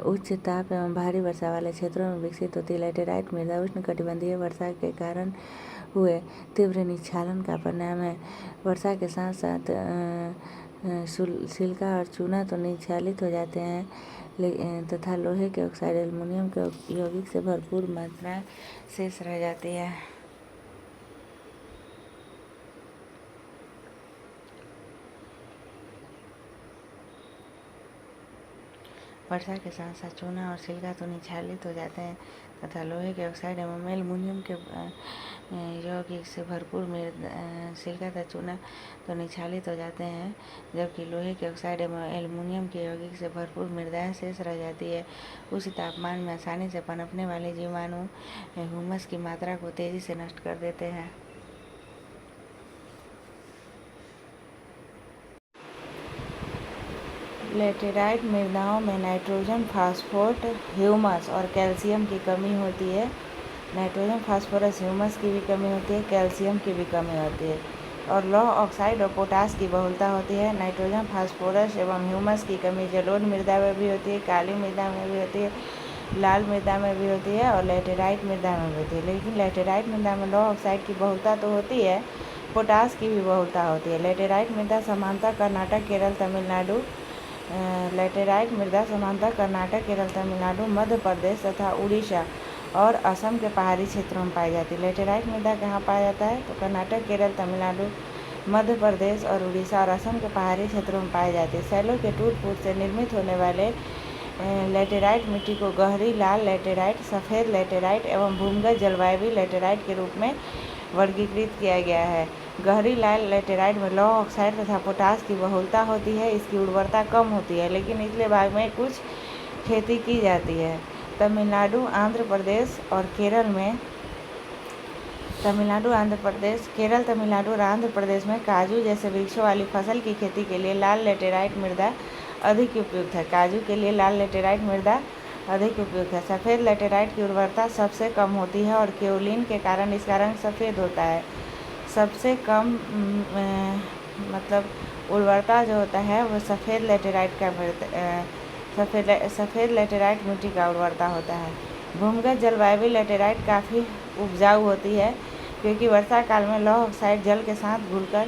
उच्च ताप एवं भारी वर्षा वाले क्षेत्रों में विकसित होती है। लेटेराइट मृदा उष्णकटिबंधीय वर्षा के कारण हुए तीव्र निक्षालन का परिणाम है। वर्षा के साथ साथ सिलिका और चूना तो निक्षालित हो जाते हैं तथा लोहे के ऑक्साइड, एल्युमिनियम के यौगिक से भरपूर मात्रा शेष रह जाती है। वर्षा के साथ साथ चूना और सिलिका तो निक्षालित हो जाते हैं तथा लोहे के ऑक्साइड एवं एल्युमिनियम के यौगिक से भरपूर सिलिका तथा चूना तो निक्षालित हो जाते हैं, जबकि लोहे के ऑक्साइड एवं एल्युमिनियम के यौगिक से भरपूर मृदाएं शेष रह जाती है। उसी तापमान में आसानी से पनपने वाले जीवाणु ह्यूमस की मात्रा को तेजी से नष्ट कर देते हैं। लेटेराइट मृदाओं में नाइट्रोजन, फास्फोरस, ह्यूमस और कैल्शियम की कमी होती है। नाइट्रोजन, फास्फोरस, ह्यूमस की भी कमी होती है, कैल्शियम की भी कमी होती है और लौह ऑक्साइड और पोटास की बहुलता होती है। नाइट्रोजन, फास्फोरस एवं ह्यूमस की कमी जलोढ़ मृदा में भी होती है, काली मृदा में भी होती है, लाल मृदा में भी होती है और लेटेराइट मृदा में भी होती है। लेकिन लेटेराइट मृदा में लौह ऑक्साइड की बहुलता तो होती है, पोटास की भी बहुलता होती है। लेटेराइट मृदा सामान्यतः कर्नाटक, केरल, तमिलनाडु लेटेराइट मृदा सामान्यतः कर्नाटक, केरल, तमिलनाडु, मध्य प्रदेश तथा उड़ीसा और असम के पहाड़ी क्षेत्रों में पाई जाती है। लेटेराइट मृदा कहाँ पाया जाता है? तो कर्नाटक, केरल, तमिलनाडु, मध्य प्रदेश और उड़ीसा और असम के पहाड़ी क्षेत्रों में पाई जाती है। सेलों के टूट फूट से निर्मित होने वाले लेटेराइट मिट्टी को गहरी लाल लेटेराइट, सफ़ेद लेटेराइट एवं भूमिगत जलवायु लेटेराइट के रूप में वर्गीकृत किया गया है। गहरी लाल लेटेराइट में लौह ऑक्साइड तथा पोटास की बहुलता होती है। इसकी उर्वरता कम होती है, लेकिन निचले भाग में कुछ खेती की जाती है। तमिलनाडु, आंध्र प्रदेश और केरल में तमिलनाडु और आंध्र प्रदेश में काजू जैसे वृक्षों वाली फसल की खेती के लिए लाल लेटेराइट मृदा अधिक उपयुक्त है। काजू के लिए लाल लेटेराइट मृदा अधिक उपयुक्त है। सफ़ेद लेटेराइट की उर्वरता सबसे कम होती है और केओलिन के कारण इसका रंग सफ़ेद होता है। सबसे कम मतलब उर्वरता जो होता है वो सफ़ेद लेटेराइट मिट्टी का उर्वरता होता है। भूमिगत जलवायु लेटेराइट काफ़ी उपजाऊ होती है, क्योंकि वर्षा काल में लौह ऑक्साइड जल के साथ घुलकर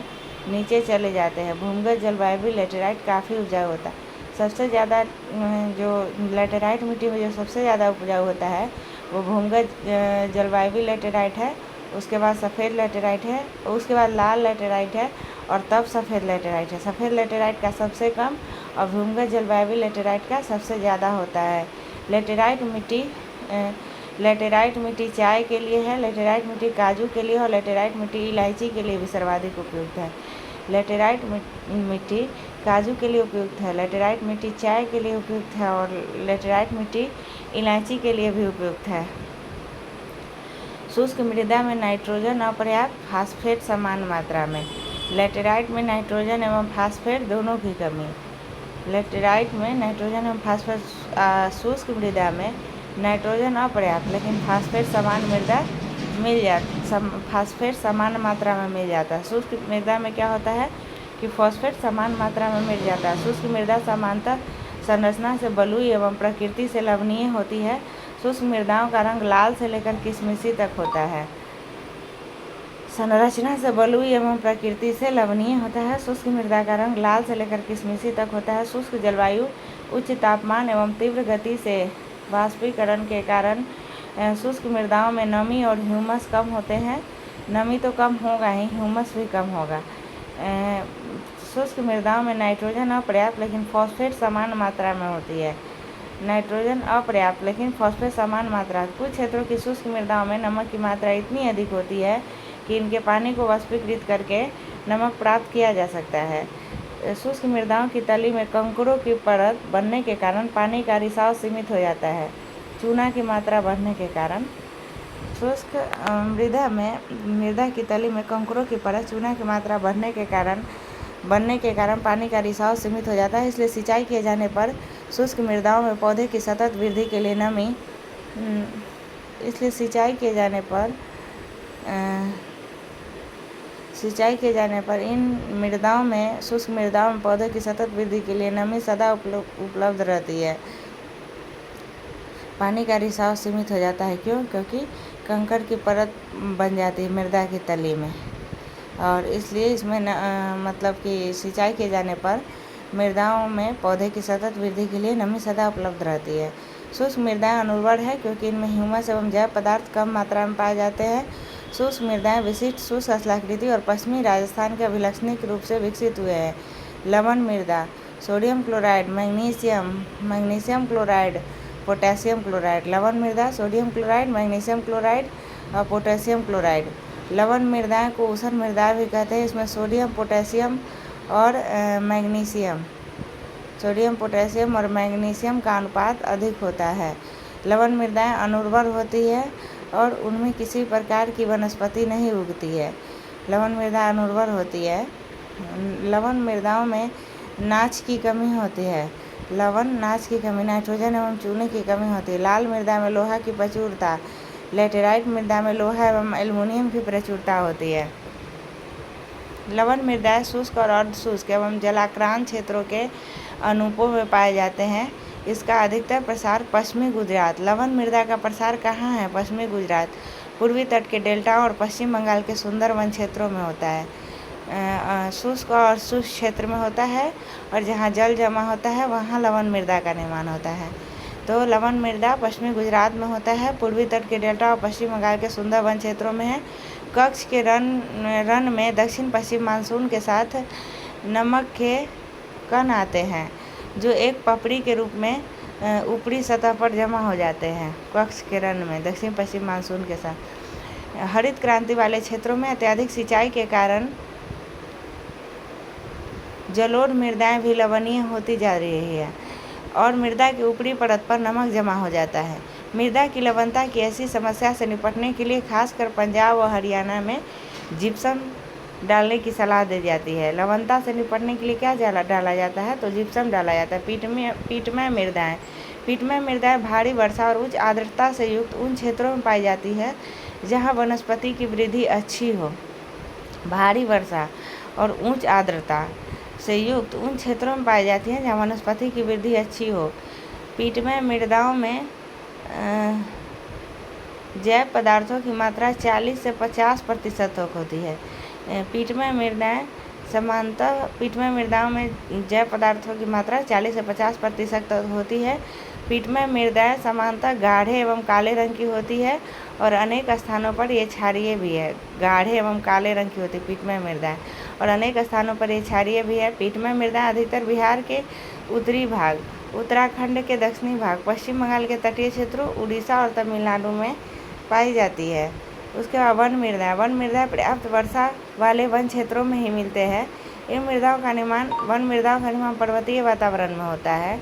नीचे चले जाते हैं। भूमिगत जलवायु लेटेराइट काफ़ी उपजाऊ होता है। सबसे ज़्यादा जो लेटेराइट मिट्टी में जो सबसे ज़्यादा उपजाऊ होता है वो भूमिगत जलवायु लेटेराइट है, उसके बाद सफ़ेद लेटेराइट है, उसके बाद लाल लेटेराइट है और तब सफ़ेद लेटेराइट है। सफ़ेद लेटेराइट का सबसे कम और भूमिगत जलवायु लेटेराइट का सबसे ज़्यादा होता है। लेटेराइट मिट्टी चाय के लिए है, लेटेराइट मिट्टी काजू के लिए और लेटेराइट मिट्टी इलायची के लिए भी सर्वाधिक उपयुक्त है। लेटेराइट मिट्टी काजू के लिए उपयुक्त है, लेटेराइट मिट्टी चाय के लिए उपयुक्त है और लेटेराइट मिट्टी इलायची के लिए भी उपयुक्त है। शुष्क मृदा में नाइट्रोजन अपर्याप्त, फास्फेट समान मात्रा में। लेटेराइट में नाइट्रोजन एवं फास्फेट दोनों की कमी। लेटेराइट में नाइट्रोजन एवं फास्फेट, शुष्क मृदा में नाइट्रोजन अपर्याप्त लेकिन फास्फेट समान मात्रा में मिल जाता है। शुष्क मृदा में क्या होता है कि फॉस्फेट समान मात्रा में मिल जाता है। शुष्क मृदा सामान्यतः संरचना से बलुई एवं प्रकृति से लवणीय होती है। शुष्क मृदाओं का रंग लाल से लेकर किशमिशी तक होता है। संरचना से बलुई एवं प्रकृति से लवणीय होता है। शुष्क मृदा का रंग लाल से लेकर किशमिशी तक होता है। शुष्क जलवायु, उच्च तापमान एवं तीव्र गति से वाष्पीकरण के कारण शुष्क मृदाओं में नमी और ह्यूमस कम होते हैं। नमी तो कम होगा ही, ह्यूमस भी कम होगा। शुष्क मृदाओं में नाइट्रोजन अपर्याप्त लेकिन फॉस्फेट समान मात्रा में होती है। नाइट्रोजन अपर्याप्त लेकिन फॉस्फेट समान मात्रा। कुछ क्षेत्रों की शुष्क मृदाओं में नमक की मात्रा इतनी अधिक होती है कि इनके पानी को वाष्पीकृत करके नमक प्राप्त किया जा सकता है। शुष्क मृदाओं की तली में कंकरों की परत बनने के कारण पानी का रिसाव सीमित हो जाता है। चूना की मात्रा बढ़ने के कारण शुष्क मृदा की तली में कंकरों की परत, चूना की मात्रा बनने के कारण पानी का रिसाव सीमित हो जाता है। इसलिए सिंचाई किए जाने पर शुष्क मृदाओं में पौधे की सतत वृद्धि के लिए इन मृदाओं में, शुष्क मृदाओं में पौधे की सतत वृद्धि के लिए नमी सदा उपलब्ध रहती है। पानी का रिसाव सीमित हो जाता है। क्यों? क्योंकि कंकड़ की परत बन जाती है मृदा की तली में, और इसलिए इसमें मतलब कि सिंचाई किए जाने पर मृदाओं में पौधे की सतत वृद्धि के लिए नमी सदा उपलब्ध रहती है। शुष्क मृदाएं अनुर्वर है क्योंकि इनमें ह्यूमस एवं जैव पदार्थ कम मात्रा में पाए जाते हैं। शुष्क मृदाएं विशिष्ट शुष्क स्थलाकृति और पश्चिमी राजस्थान के अभिलक्षणिक रूप से विकसित हुए हैं। लवण मृदा, sodium chloride, magnesium chloride, potassium chloride. लवण मृदा, सोडियम क्लोराइड, मैग्नीशियम क्लोराइड और पोटेशियम क्लोराइड। लवण मृदाएं को ऊषर मृदा भी कहते हैं। इसमें सोडियम, पोटेशियम और मैग्नीशियम का अनुपात अधिक होता है। लवण मृदाएं अनुर्वर होती है और उनमें किसी प्रकार की वनस्पति नहीं उगती है। लवण मृदा अनुर्वर होती है। लवण मृदाओं में नाच की कमी होती है। नाइट्रोजन एवं चूने की कमी होती है। लाल मृदा में लोहा की प्रचुरता, लेटेराइट मृदा में लोहा एवं एल्युमिनियम की प्रचुरता होती है। लवण मृदाएं शुष्क और अर्धशुष्क एवं जलाक्रांत क्षेत्रों के अनुपों में पाए जाते हैं। इसका अधिकतर प्रसार पश्चिमी गुजरात। लवण मृदा का प्रसार कहाँ है? पश्चिमी गुजरात, पूर्वी तट के डेल्टा और पश्चिम बंगाल के सुंदरवन क्षेत्रों में होता है। शुष्क और शुष्क क्षेत्र में होता है और जहाँ जल जमा होता है वहाँ लवण मृदा का निर्माण होता है। तो लवण मृदा पश्चिमी गुजरात में होता है, पूर्वी तट के डेल्टा और पश्चिम बंगाल के सुंदरवन क्षेत्रों में है। कच्छ के रन में दक्षिण पश्चिम मानसून के साथ नमक के कण आते हैं, जो एक पपड़ी के रूप में ऊपरी सतह पर जमा हो जाते हैं कक्ष के रन में दक्षिण पश्चिम मानसून के साथ। हरित क्रांति वाले क्षेत्रों में अत्यधिक सिंचाई के कारण जलोढ़ मृदाएं भी लवणीय होती जा रही है और मृदा की ऊपरी परत पर नमक जमा हो जाता है। मृदा की लवणता की ऐसी समस्या से निपटने के लिए खासकर पंजाब और हरियाणा में जिप्सम डालने की सलाह दी जाती है। लवणता से निपटने के लिए क्या डाला जाता है, तो जिप्सम डाला जाता है। पीटमय मृदाएं भारी वर्षा और उच्च आर्द्रता से युक्त उन क्षेत्रों में पाई जाती है जहाँ वनस्पति की वृद्धि अच्छी हो। भारी वर्षा और उच्च आर्द्रता से युक्त उन क्षेत्रों में पाई जाती है जहाँ वनस्पति की वृद्धि अच्छी हो। पीटमय मृदाओं में जैव पदार्थों की मात्रा 40 से 50% तक होती है। पीटमय मृदाओं में जैव पदार्थों की मात्रा 40 से 50% तक होती है। पीटमय मृदाएं सामान्यतः गाढ़े एवं काले रंग की होती है और अनेक स्थानों पर ये क्षारीय भी है। गाढ़े एवं काले रंग की होती है पीटमय मृदाएं और अनेक स्थानों पर ये क्षारीय भी है। पीटमय मृदाएं अधिकतर बिहार के उत्तरी भाग, उत्तराखंड के दक्षिणी भाग, पश्चिम बंगाल के तटीय क्षेत्रों, उड़ीसा और तमिलनाडु में पाई जाती है। उसके बाद वन मृदाएं पर्याप्त वर्षा वाले वन क्षेत्रों में ही मिलते हैं। वन मृदाओं का निर्माण पर्वतीय वातावरण में होता है।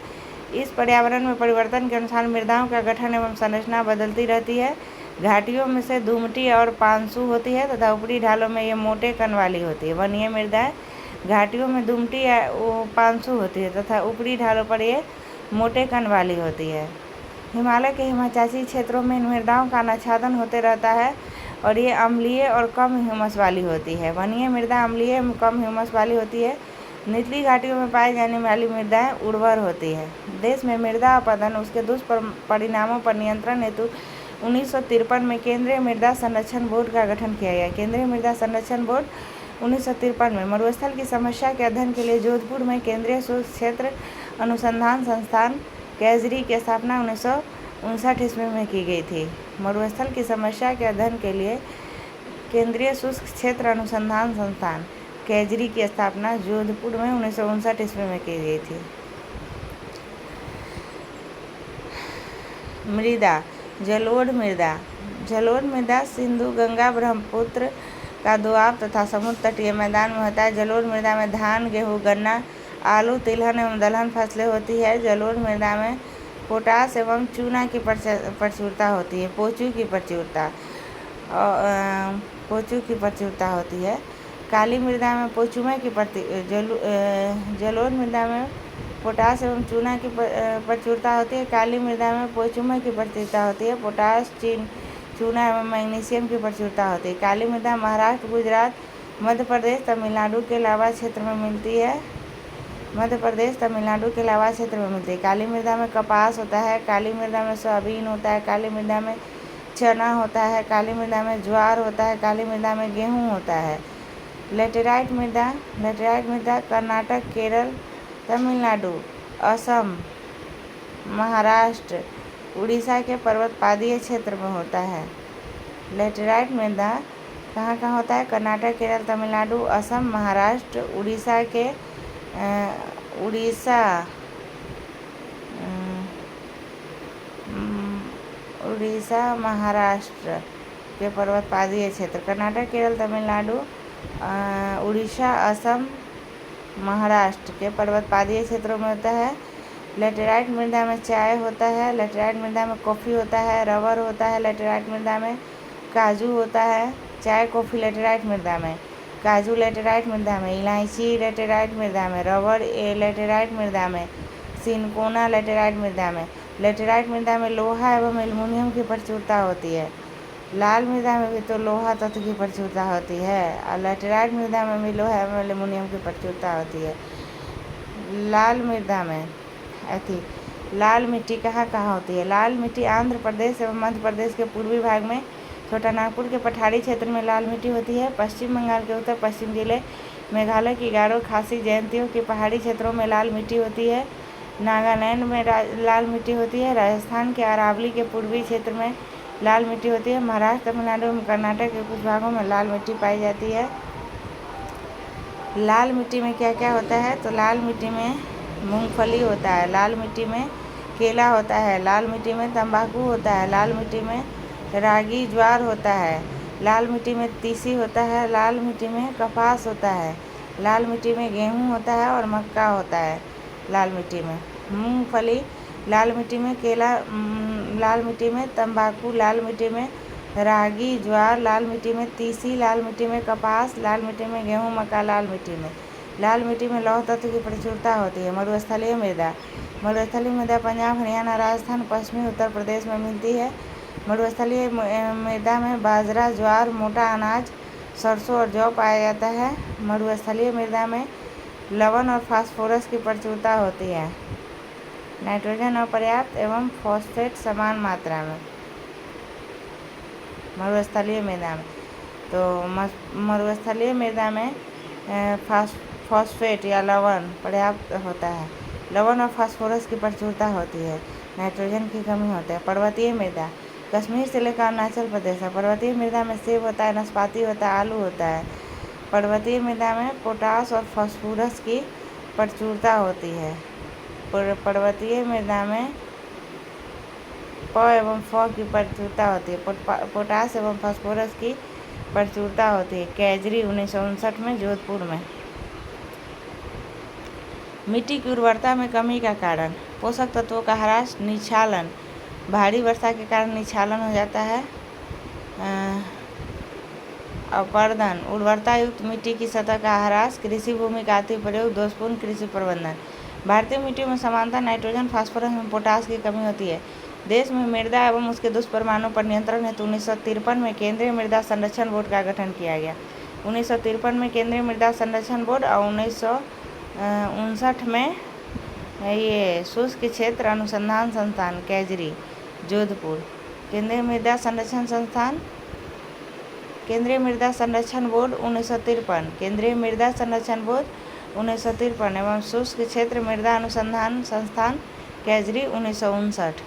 इस पर्यावरण में परिवर्तन के अनुसार मृदाओं का गठन एवं संरचना बदलती रहती है। घाटियों में से दुमटी और पांसू होती है तथा ऊपरी ढालों में ये मोटे कण वाली होती है। वनीय मृदाएं घाटियों में दुमटी या पांसू होती है तथा ऊपरी ढालों पर ये मोटे कण वाली होती है। हिमालय के हिमचाषी क्षेत्रों में इन मृदाओं का आच्छादन होते रहता है और ये अम्लीय और कम ह्यूमस वाली होती है। वनीय मृदा अम्लीय एवं कम ह्यूमस वाली होती है। निचली घाटियों में पाई जाने वाली मृदाएं उर्वर होती है। देश में मृदा अपरदन उसके दुष्परिणामों पर नियंत्रण हेतु 1953 में केंद्रीय मृदा संरक्षण बोर्ड का गठन किया गया। केंद्रीय मृदा संरक्षण बोर्ड 1953 में मरुस्थल की समस्या के अध्ययन के लिए जोधपुर में केंद्रीय शुष्क क्षेत्र अनुसंधान संस्थान कैजरी की स्थापना 1959 ईस्वी में की गई थी। मरुस्थल की समस्या के अध्ययन के लिए केंद्रीय शुष्क क्षेत्र अनुसंधान संस्थान कैजरी की स्थापना जोधपुर में 1959 ईस्वी में की गई थी। मृदा जलोढ़ मृदा सिंधु गंगा ब्रह्मपुत्र का दोआब तथा समुद्र तटीय मैदान में होता है। जलोढ़ मृदा में धान, गेहूँ, गन्ना, आलू, तिलहन एवं दलहन फसलें होती है। जलोढ़ मृदा में पोटास एवं चूना की प्रचुरता होती है। पोचू की प्रचुरता होती है। काली मृदा में पोचुमे की जलोढ़ मृदा में पोटास एवं चूना की प्रचुरता होती है। काली मृदा में पोचुमे की प्रचुरता होती है। पोटास, चूना एवं मैग्नीशियम की प्रचुरता होती है। काली मृदा महाराष्ट्र, गुजरात, मध्य प्रदेश, तमिलनाडु के अलावा क्षेत्र में मिलती है। काली मृदा में कपास होता है। काली मृदा में सोयाबीन होता है। काली मृदा में चना होता है। काली मृदा में ज्वार होता है। काली मृदा में गेहूँ होता है। लेटेराइट मृदा कर्नाटक, केरल, तमिलनाडु, असम, महाराष्ट्र, उड़ीसा के पर्वतपादीय क्षेत्र में होता है। लेटेराइट मृदा कहाँ होता है? कर्नाटक, केरल, तमिलनाडु, असम, महाराष्ट्र, उड़ीसा महाराष्ट्र के पर्वतपादीय क्षेत्र। कर्नाटक, केरल, तमिलनाडु, उड़ीसा, असम, महाराष्ट्र के पर्वतपादीय क्षेत्रों में होता है। लेटेराइट मृदा में चाय होता है। लेटेराइट मृदा में कॉफ़ी होता है, रबर होता है। लेटेराइट मृदा में काजू होता है। चाय, कॉफ़ी लेटेराइट मृदा में, काजू लेटेराइट मृदा में, इलायची लेटेराइट मृदा में, रबर लेटेराइट मृदा में, सिनकोना लेटेराइट मृदा में। लेटेराइट मृदा में लोहा एवं एल्युमिनियम की प्रचुरता होती है। लाल मृदा में भी तो लोहा तत्व की प्रचुरता होती है और लेटेराइट मृदा में भी लोहा एवं एल्युमिनियम की प्रचुरता होती है। लाल मिट्टी कहाँ होती है? लाल मिट्टी आंध्र प्रदेश एवं मध्य प्रदेश के पूर्वी भाग में, छोटा नागपुर के पठारी क्षेत्र में लाल मिट्टी होती है। पश्चिम बंगाल के उत्तर पश्चिम जिले, मेघालय की गारो खासी जयंतियों के पहाड़ी क्षेत्रों में लाल मिट्टी होती है। नागालैंड में लाल मिट्टी होती है। राजस्थान के अरावली के पूर्वी क्षेत्र में लाल मिट्टी होती है। महाराष्ट्र, तमिलनाडु एवं कर्नाटक के कुछ भागों में लाल मिट्टी पाई जाती है। लाल मिट्टी में क्या क्या होता है? तो लाल मिट्टी में मूंगफली होता है। लाल मिट्टी में केला होता है। लाल मिट्टी में तंबाकू होता है। लाल मिट्टी में रागी ज्वार होता है। लाल मिट्टी में तीसी होता है। लाल मिट्टी में कपास होता है। लाल मिट्टी में गेहूँ होता है और मक्का होता है। लाल मिट्टी में मूंगफली, लाल मिट्टी में केला, लाल मिट्टी में तंबाकू, लाल मिट्टी में रागी ज्वार, लाल मिट्टी में तीसी, लाल मिट्टी में कपास, लाल मिट्टी में गेहूँ मक्का, लाल मिट्टी में लौह तत्व की प्रचुरता होती है। मरुस्थलीय मृदा, मरुस्थलीय मृदा पंजाब, हरियाणा, राजस्थान, पश्चिमी उत्तर प्रदेश में मिलती है। मरुस्थलीय मृदा में बाजरा, ज्वार, मोटा अनाज, सरसों और जौ पाया जाता है। मरुस्थलीय मृदा में लवण और फास्फोरस की प्रचुरता होती है। नाइट्रोजन अपर्याप्त एवं फॉस्फेट समान मात्रा में मरुस्थलीय मृदा में। तो मरुस्थलीय मृदा में फॉस्फेट या लवण पर्याप्त होता है। लवण और फास्फोरस की प्रचुरता होती है। नाइट्रोजन की कमी होती है। पर्वतीय मृदा, कश्मीर से लेकर अरुणाचल प्रदेश है। पर्वतीय मृदा में सेब होता है, नाशपाती होता है, आलू होता है। पर्वतीय मृदा में पोटास और फास्फोरस की प्रचुरता होती है। पर्वतीय मृदा में प एवं फ की प्रचुरता होती है। पोटास एवं फास्फोरस की प्रचुरता होती है। कैजरी 1959 में जोधपुर में। मिट्टी की उर्वरता में कमी का कारण, पोषक तत्वों का ह्रास, निक्षालन, भारी वर्षा के कारण निक्षालन हो जाता है। अपर्दन, उर्वरता युक्त मिट्टी की सतह का ह्रास, कृषि भूमि का अति प्रयोग, दोषपूर्ण कृषि प्रबंधन। भारतीय मिट्टियों में समानता नाइट्रोजन, फास्फोरस में पोटास की कमी होती है। देश में मृदा एवं उसके दुष्परिणामों पर नियंत्रण हेतु 1953 में केंद्रीय मृदा संरक्षण बोर्ड का गठन किया गया। 1953 में केंद्रीय मृदा संरक्षण बोर्ड और 1959 में ये शुष्क क्षेत्र अनुसंधान संस्थान कैजरी जोधपुर। केंद्रीय मृदा संरक्षण संस्थान, केंद्रीय मृदा संरक्षण बोर्ड 1953, केंद्रीय मृदा संरक्षण बोर्ड 1953 एवं शुष्क क्षेत्र मृदा अनुसंधान संस्थान कैजरी 1959।